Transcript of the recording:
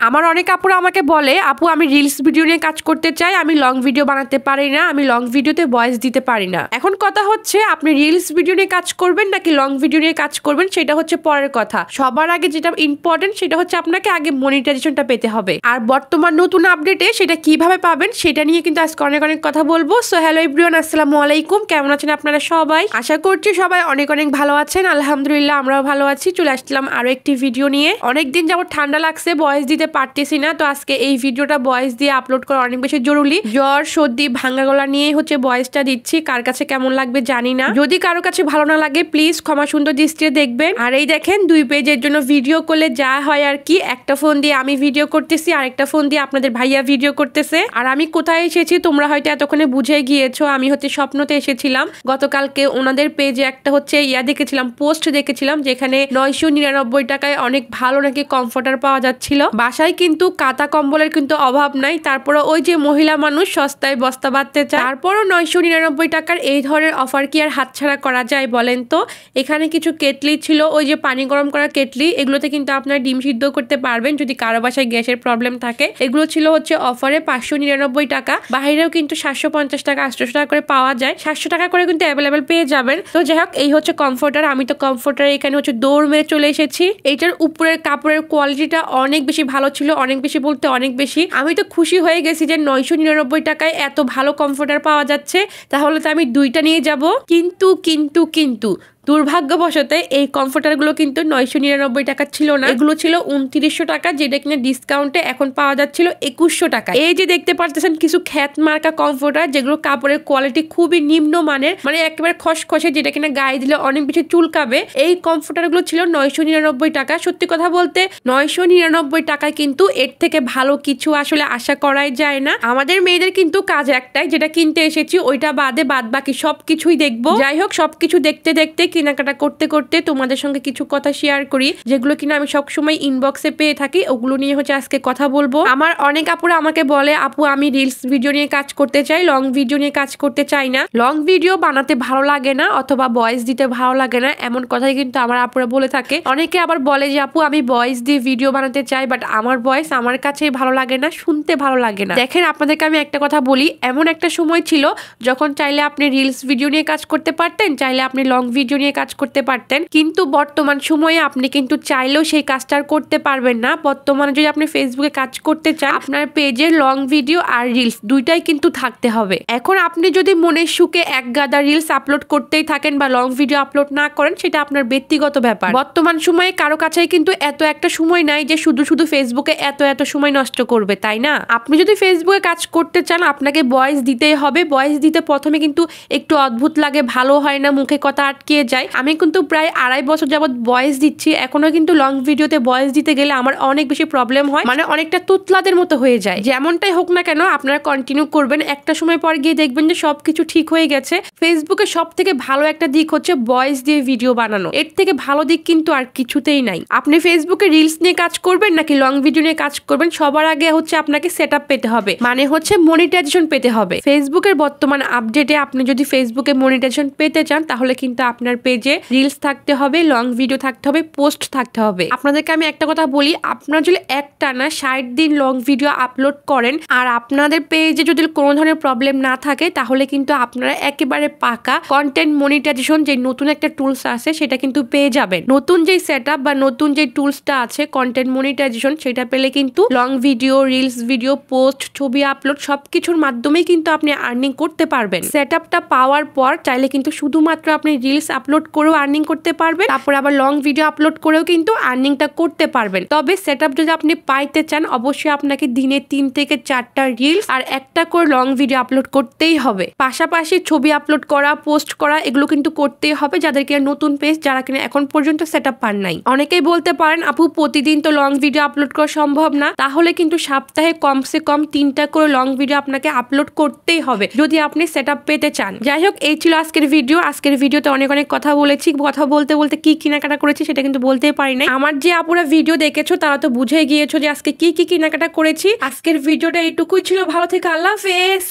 আমার অনেক আপুরা আমাকে বলে, আপু আমি রিলস ভিডিও নিয়ে কাজ করতে চাই, আমি লং ভিডিও বানাতে পারি না, আমি লং ভিডিওতে ভয়েস দিতে পারি না। এখন কথা হচ্ছে আপনি রিলস ভিডিও নিয়ে কাজ করবেন নাকি লং ভিডিও নিয়ে কাজ করবেন সেটা হচ্ছে পরের কথা। সবার আগে যেটা ইম্পর্টেন্ট সেটা হচ্ছে আপনাকে আগে মনিটাইজেশনটা পেতে হবে। আর বর্তমান নতুন আপডেটে সেটা কিভাবে পাবেন সেটা নিয়ে কিন্তু আজকে অনেক অনেক কথা বলবো। সো হ্যালো এভরিওয়ান, আসসালামু আলাইকুম। কেমন আছেন আপনারা সবাই? আশা করছি সবাই অনেক অনেক ভালো আছেন। আলহামদুলিল্লাহ আমরাও ভালো আছি। চলে আসলাম আরো একটি ভিডিও নিয়ে। অনেকদিন যাবত ঠান্ডা লাগছে, ভয়েস দিতে পারতেছি না, তো আজকে এই ভিডিওটা ভয়েস দিয়ে আপলোড করা অনেক বেশি জরুরি। জ্বর সর্দি ভাঙা গলা নিয়ে হচ্ছে ভয়েসটা দিচ্ছি। কার কাছে কেমন লাগবে জানি না, যদি কারো কাছে ভালো না লাগে প্লিজ ক্ষমা সুন্দর দৃষ্টিতে দেখবেন। আর এই দেখেন 2 পেজের জন্য ভিডিও করলে যা হয় আর কি, একটা ফোন দিয়ে আমি ভিডিও করতেছি আর একটা ফোন দিয়ে আপনাদের ভাইয়া ভিডিও করতেছে। আর আমি কোথায় এসেছি তোমরা হয়তো এতক্ষণে বুঝে গিয়েছো, আমি হচ্ছে স্বপ্নতে এসেছিলাম। গতকালকে ওনাদের পেজে একটা হচ্ছে দেখেছিলাম, পোস্ট দেখেছিলাম, যেখানে 999 টাকায় অনেক ভালো নাকি কমফোর্টার পাওয়া যাচ্ছিল। বাসায় কিন্তু কাঁথা কম্বলের কিন্তু অভাব নাই, তারপরে ওই যে মহিলা মানুষ সস্তায় বস্তা বাঁধতে চায়, তারপরও 999 টাকার এই ধরনের অফার কি আর হাতছাড়া করা যায় বলেন তো। এখানে কিছু কেটলি ছিল, ওই যে পানি গরম করা কেটলি, এগুলোতে কিন্তু আপনার ডিম সিদ্ধ করতে পারবেন যদি কারো বাসায় গ্যাসের প্রবলেম থাকে। এগুলো ছিল হচ্ছে অফারে 599 টাকা। বাইরেও কিন্তু 750 টাকা 800 টাকা করে পাওয়া যায়, 700 টাকা করে কিন্তু অ্যাভেলেবেল পেয়ে যাবেন। তো যাই হোক, এই হচ্ছে কমফোর্টার। আমি তো কমফোর্টার এখানে হচ্ছে দৌড় মেরে চলে এসেছি। এইটার উপরের কাপড়ের কোয়ালিটিটা অনেক বেশি ভালো ছিল, অনেক বেশি বলতে অনেক বেশি। আমি তো খুশি হয়ে গেছি যে 999 টাকায় এত ভালো কমফোর্টার পাওয়া যাচ্ছে, তাহলে তো আমি 2টা নিয়ে যাব। কিন্তু দুর্ভাগ্যবশত এই কমফোর্টারগুলো কিন্তু 999 টাকা ছিল না, এগুলো ছিল 2900 টাকা, যেটা কিনা ডিসকাউন্টে এখন পাওয়া যাচ্ছিল 2100 টাকা। এই যে দেখতে পারতেছেন কিছু খ্যাত মার্কা কমফোর্টার, যেগুলো কাপড়ের কোয়ালিটি খুবই নিম্ন মানের, মানে একেবারে খসখসে, যেটা কিনা গায়ে দিলে অনেক বেশি চুলকাবে। এই কমফোর্টারগুলো ছিল 999 টাকা। সত্যি কথা বলতে 999 টাকায় কিন্তু এর থেকে ভালো কিছু আসলে আশা করাই যায় না। আমাদের মেয়েদের কিন্তু কাজ একটাই, যেটা কিনতে এসেছি ওইটা বাদে বাদ বাকি সবকিছুই দেখবো। যাই হোক, সবকিছু দেখতে দেখতে কেনাকাটা করতে করতে তোমাদের সঙ্গে কিছু কথা শেয়ার করি, যেগুলো কিনা আমি সবসময় ইনবক্সে পেয়ে থাকি, ওগুলো নিয়ে হচ্ছে আজকে কথা বলবো। আমার অনেক আপুরা আমাকে বলে, আপু আমি রিলস ভিডিও নিয়ে কাজ করতে চাই, লং ভিডিও নিয়ে কাজ করতে চাই না, লং ভিডিও বানাতে ভালো লাগে না অথবা ভয়েস দিতে ভালো লাগে না, এমন কথাই কিন্তু আমার আপুরা বলে থাকে। অনেকে আবার বলে যে আপু আমি ভয়েস দিয়ে ভিডিও বানাতে চাই, বাট আমার ভয়েস আমার কাছে ভালো লাগে না, শুনতে ভালো লাগে না। দেখেন আপনাদেরকে আমি একটা কথা বলি, এমন একটা সময় ছিল যখন চাইলে আপনি রিলস ভিডিও নিয়ে কাজ করতে পারতেন, চাইলে আপনি লং ভিডিও নিয়ে কাজ করতে পারতেন, কিন্তু বর্তমান সময়ে আপনি কিন্তু চাইলেও সেই কাজটা করতে পারবেন না। বর্তমানে যদি আপনি ফেসবুকে কাজ করতে চান, আপনার পেজে লং ভিডিও আর রিলস দুইটাই কিন্তু থাকতে হবে। এখন আপনি যদি মনের সুখে এক গাদা রিলস আপলোড করতেই থাকেন বা লং ভিডিও আপলোড না করেন, সেটা আপনার ব্যক্তিগত ব্যাপার। বর্তমান সময়ে কারো কাছেই কিন্তু এত একটা সময় নাই যে শুধু শুধু ফেসবুকে এত সময় নষ্ট করবে, তাই না? আপনি যদি ফেসবুকে কাজ করতে চান, আপনাকে ভয়েস দিতেই হবে। ভয়েস দিতে প্রথমে কিন্তু একটু অদ্ভুত লাগে, ভালো হয় না, মুখে কথা আটকে যায়। আমি কিন্তু প্রায় 2.5 বছর যাবত ভয়েস দিচ্ছি, এখনো কিন্তু লং ভিডিওতে ভয়েস দিতে গেলে আমার অনেক বেশি প্রবলেম হয়, মানে অনেকটা তুতলাদের মতো হয়ে যায়। যেমনটাই হোক না কেন আপনারা কন্টিনিউ করবেন, একটা সময় পর গিয়ে দেখবেন যে সবকিছু ঠিক হয়ে গেছে। ফেসবুকে সব থেকে ভালো একটা দিক হচ্ছে ভয়েস দিয়ে ভিডিও বানানো, এর থেকে ভালো দিক কিন্তু আর কিছুতেই নাই। আপনি ফেসবুকে রিলস নিয়ে কাজ করবেন নাকি লং ভিডিও নিয়ে কাজ করবেন, সবার আগে হচ্ছে আপনাকে সেটআপ পেতে হবে, মানে হচ্ছে মনিটাইজেশন পেতে হবে। ফেসবুকের বর্তমান আপডেটে আপনি যদি ফেসবুকে মনিটাইজেশন পেতে চান, তাহলে কিন্তু আপনার পেজে রিলস থাকতে হবে, লং ভিডিও থাকতে হবে, পোস্ট থাকতে হবে। আপনাদেরকে আমি একটা কথা বলি, আপনারা যদি একটানা 60 দিন লং ভিডিও আপলোড করেন আর আপনাদের পেজে যদি কোনো ধরনের প্রবলেম না থাকে, তাহলে কিন্তু আপনারা একেবারে পাকা কন্টেন্ট মনিটাইজেশন যে নতুন একটা টুলস আছে সেটা কিন্তু পেয়ে যাবেন। নতুন যে সেটআপ বা নতুন যে টুলসটা আছে কন্টেন্ট মনিটাইজেশন, সেটা পেলে কিন্তু long video, reels video, post, ছবি আপলোড সবকিছুর মাধ্যমেই কিন্তু আপনি আর্নিং করতে পারবেন। সেটআপটা পাওয়ার পর চাইলে কিন্তু শুধুমাত্র আপনি রিলস আপলোড করেও আর্নিং করতে পারবেন, তারপর আবার লং ভিডিও আপলোড করেও কিন্তু আর্নিংটা করতে পারবেন। তবে সেটআপ যদি আপনি পাইতে চান, অবশ্যই আপনাকে দিনে 3 থেকে 4টা রিলস আর একটা করে লং ভিডিও আপলোড করতেই হবে। পাশাপাশি ছবি আপলোড করা, পোস্ট করা, এগুলো কিন্তু করতেই হবে যাদের কিনা নতুন পেজ, যারা কিনা এখন পর্যন্ত সেটআপ পান নাই। অনেকেই বলতে পারেন আপু প্রতিদিন তো লং ভিডিও আপলোড করা সম্ভব না, তাহলে কিন্তু সপ্তাহে কমসে কম 3টা করে লং ভিডিও আপনাকে আপলোড করতেই হবে যদি আপনি সেটআপ পেতে চান। যাই হোক, এই ছিল আজকের ভিডিও। আজকের ভিডিওতে অনেক কথা বলেছি, কথা বলতে বলতে কি কেনাকাটা করেছি সেটা কিন্তু বলতেই পারি না। আমার যে আপুরা ভিডিও দেখেছো তারা তো বুঝে গিয়েছো যে আজকে কি কেনাকাটা করেছি। আজকের ভিডিওটা এইটুকুই ছিল। ভালো থেকে আল্লাহ হাফেজ।